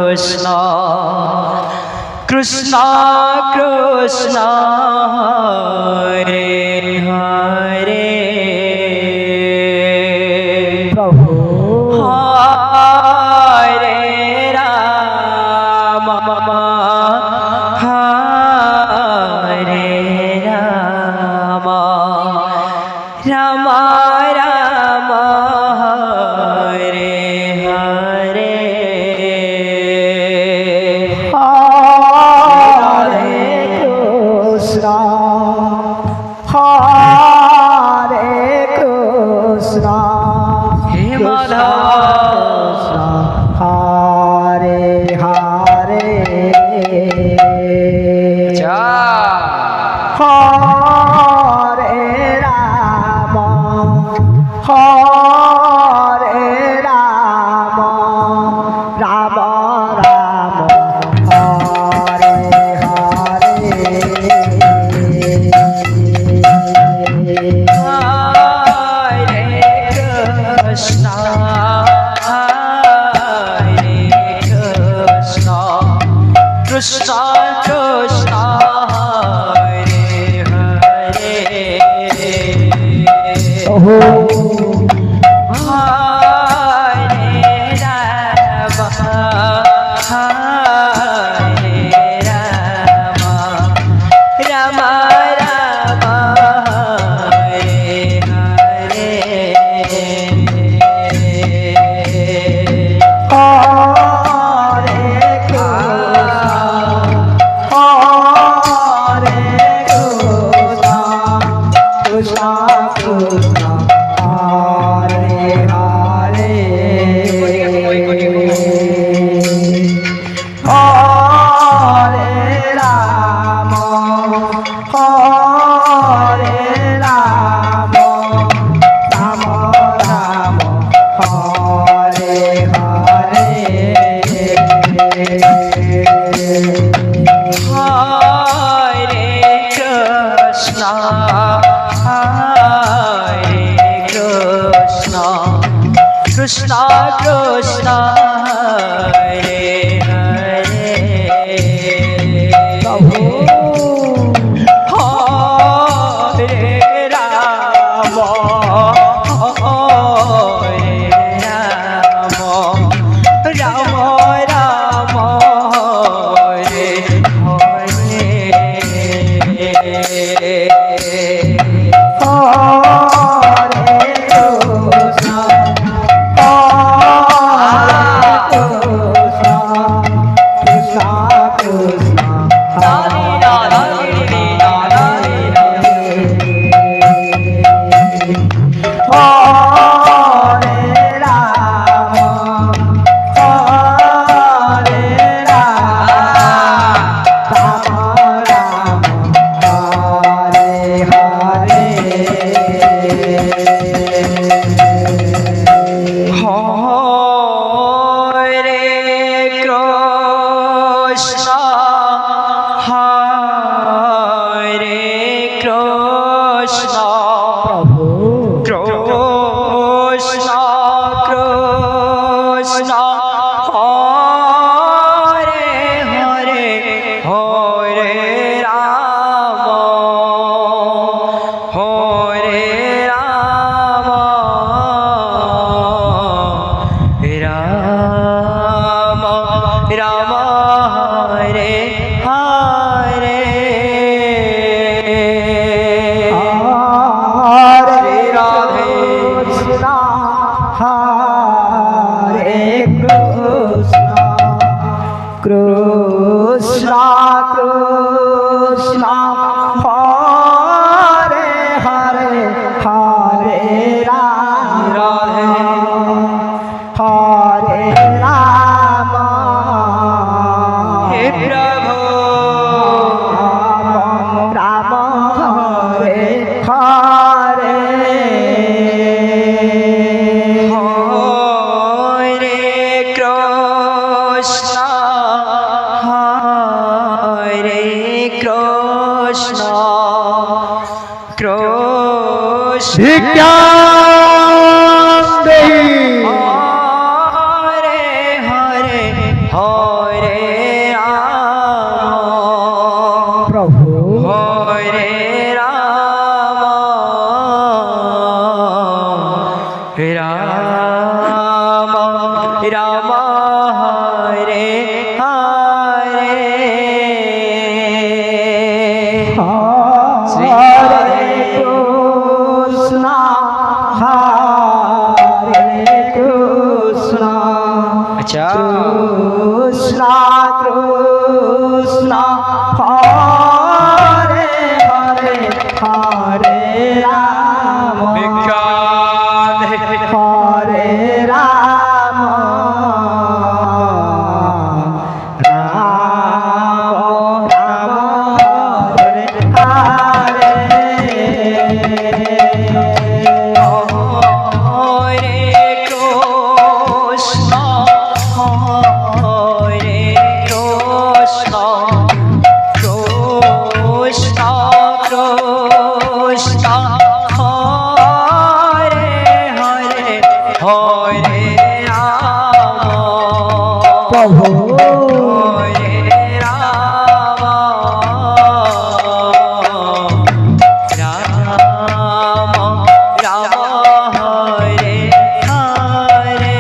कृष्ण कृष्ण हरे हरे प्रभु हरे राम हरे राम राम राम हरे हरे कृष्ण कृष्ण हरे हरे हरे राम हरे राम राम राम हरे हरे कृष्ण कृष्ण हरे हरे प्रभु हरे राम हरे राम राम राम हरे हरे हरे हरे রাম হরে হরে শ্রী হরে কৃষ্ণ হরে কৃষ্ণ আচ্ছা কৃষ্ণ কৃষ্ণ হরে হরে হরে রাম হরে রাম রাম রাম হরে হরে হরে কৃষ্ণ হরে কৃষ্ণ কৃষ্ণ কৃষ্ণ হরে হরে হরে রাম প্রভু হরে রাম রাম রাম হরে হরে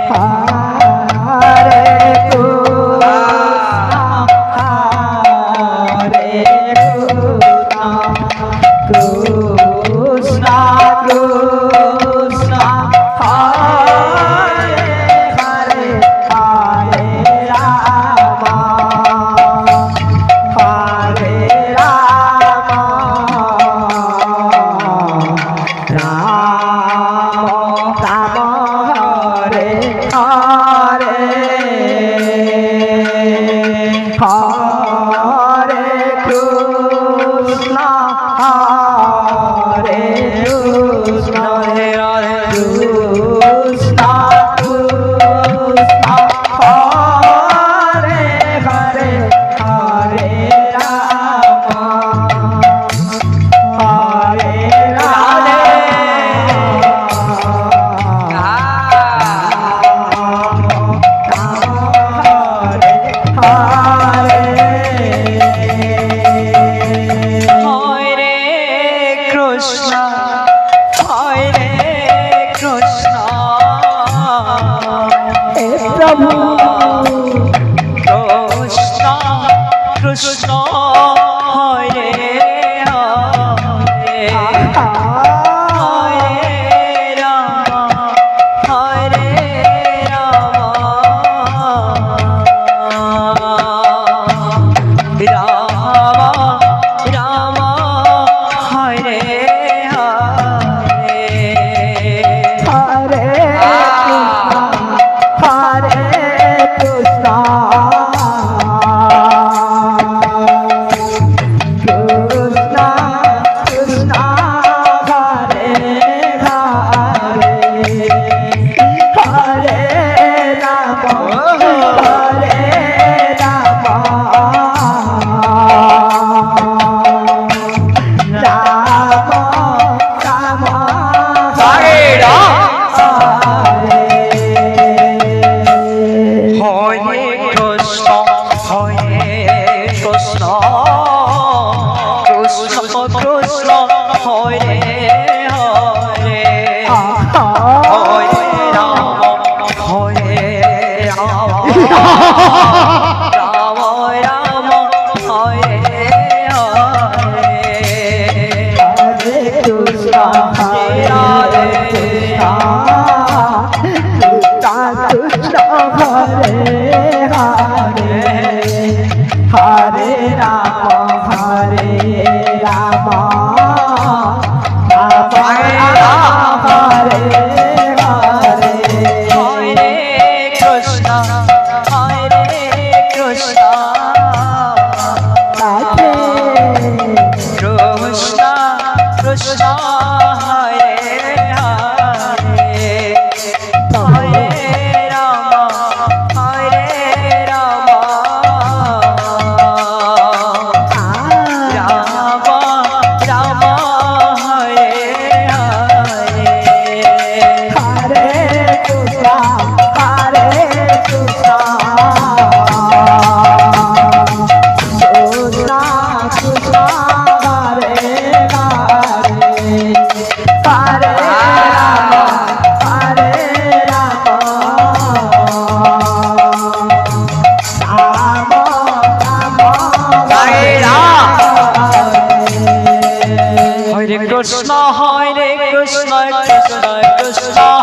হরে কৃষ্ণ কৃষ্ণ হরে হরে হরে রাম হরে রাম রাম রাম হরে হরে হরে কৃষ্ণ হরে কৃষ্ণ হরে রাধে কৃষ্ণ কৃষ্ণ হরে হরে হরে রাম হরে রাধে হরে কৃষ্ণ হরে কৃষ্ণ হে প্রভু কৃষ্ণ কৃষ্ণ হরে হরে হরে রাম হরে রাম রাম রাম হরে হরে হরে কৃষ্ণ কৃষ্ণ কৃষ্ণ হরে হরে হরে রাম হরে রাম রাম রাম হরে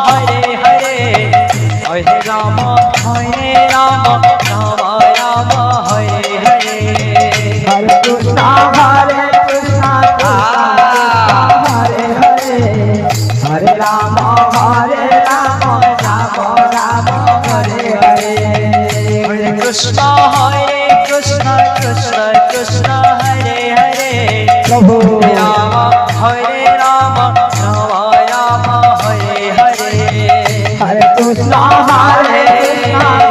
Hare Hare Hare Rama Hare Rama Rama Rama Hare Hare Hare Krishna Hare Krishna Hare Hare Hare Rama Hare Rama Rama Rama Hare Hare Hare Krishna Krishna Krishna Hare Hare Prabhu Rama Hare Rama Rama Rama Hare Hare Hare Krishna Hare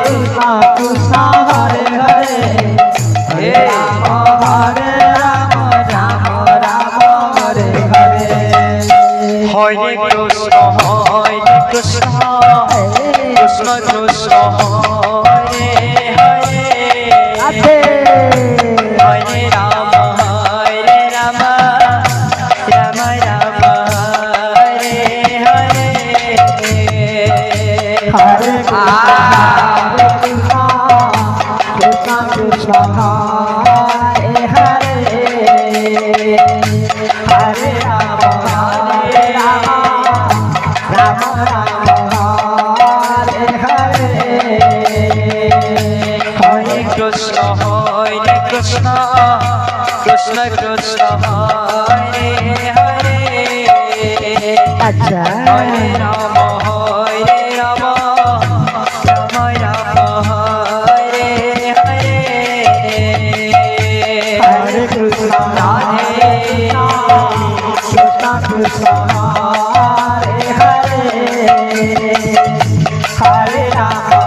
Krishna Krishna Hare Hare Hare Rama Hare Rama Rama Rama Hare Hare Hare Krishna Krishna Krishna Hare Hare Ate Hare Rama Rama Rama Hare Hare Hare Krishna Krishna Krishna Hare Hare Hare Rama Rama Rama Hare Hare Hare Krishna Krishna Krishna Hare Hare Acha Hare Rama Rama Rama Hare Hare Hare Krishna Krishna Krishna Hare Hare Hare Rama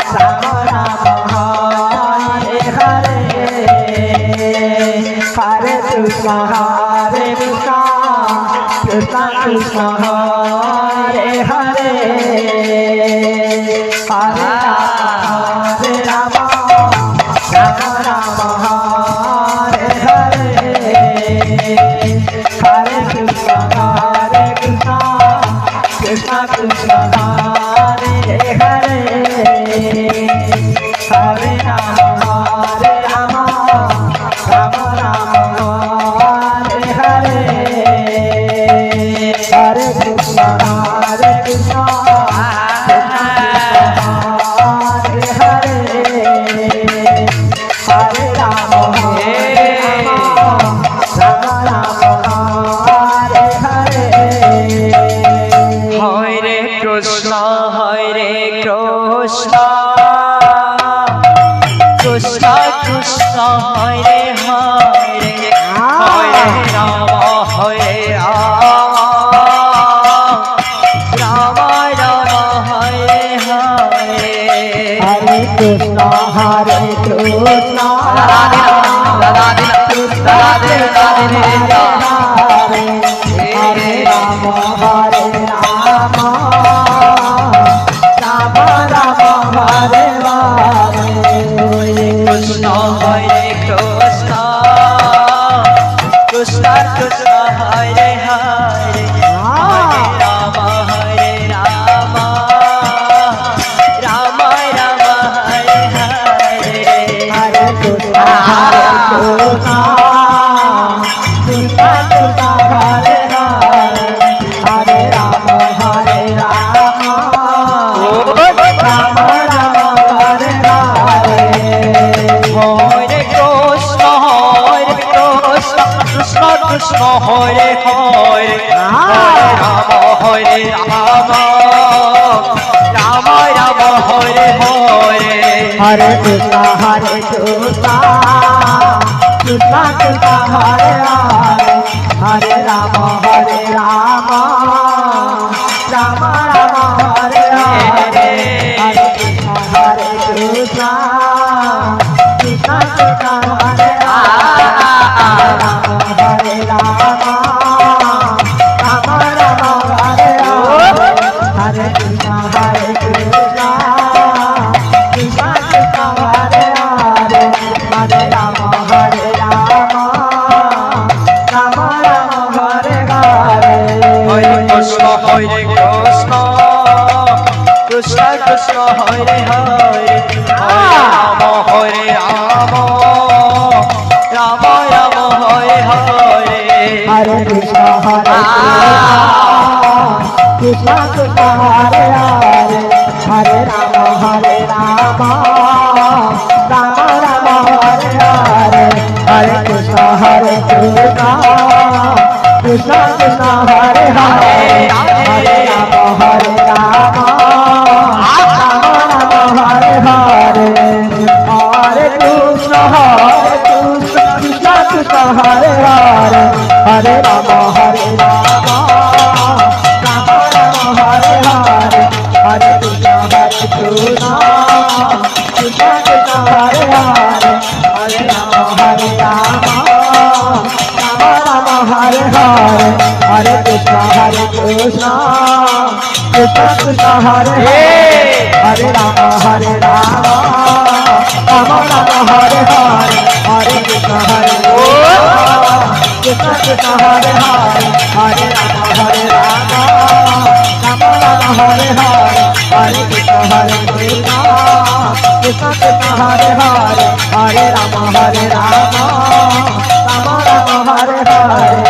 Rama Rama Hare Hare Hare Krishna Krishna Krishna Hare Hare Hare Rama Rama Rama Hare Hare Hare Krishna Krishna Krishna Hare Hare Hare Rama Rama Rama Hare Hare Hare Krishna Krishna Hare Hare Hare Rama Rama Rama Hare Hare Hare Krishna Krishna Krishna Hare Hare Hare Rama Rama Rama Hare Hare Hare Krishna Hare Krishna Hare Rama Hare Rama Rama Rama Hare Hare Krishna Hare Krishna Krishna Krishna Hare Hare Hare Rama Rama Rama Rama Hare Hare Hare Krishna Hare Krishna Krishna Krishna Hare Hare Hare Rama Hare Rama Rama Rama Hare Hare Hare Krishna Krishna Krishna Hare Hare Hare Rama Rama Rama Rama Hare Hare Hare Krishna Krishna Krishna Krishna Hare Hare Hare Rama Rama Rama Rama Hare Hare Hare Krishna Krishna Krishna Krishna Hare Hare Hare Rama Rama Rama Rama Hare Hare Hare Krishna Krishna Krishna Krishna Hare Hare Hare Rama Rama Rama Rama Hare Hare Hare Krishna Krishna Krishna Hare Hare Hare Rama Rama Rama Rama Hare Hare Hare Krishna Krishna Krishna Krishna Hare Hare Hare Rama Rama Rama Hare Hare Hare Krishna Krishna Krishna Hare Hare Hare Rama Rama Hare Hare Hare Krishna Krishna Krishna Hare Hare Hare Rama Rama Hare Hare Hare Krishna Krishna Krishna Hare Hare Hare Rama Rama Hare Hare Hare Krishna Krishna Krishna Hare Hare Hare Rama Rama Hare Hare Hare Krishna Krishna Krishna Hare Hare Hare Rama Rama Hare Hare Hare Krishna Krishna Krishna Hare Hare Hare Rama Rama Hare Hare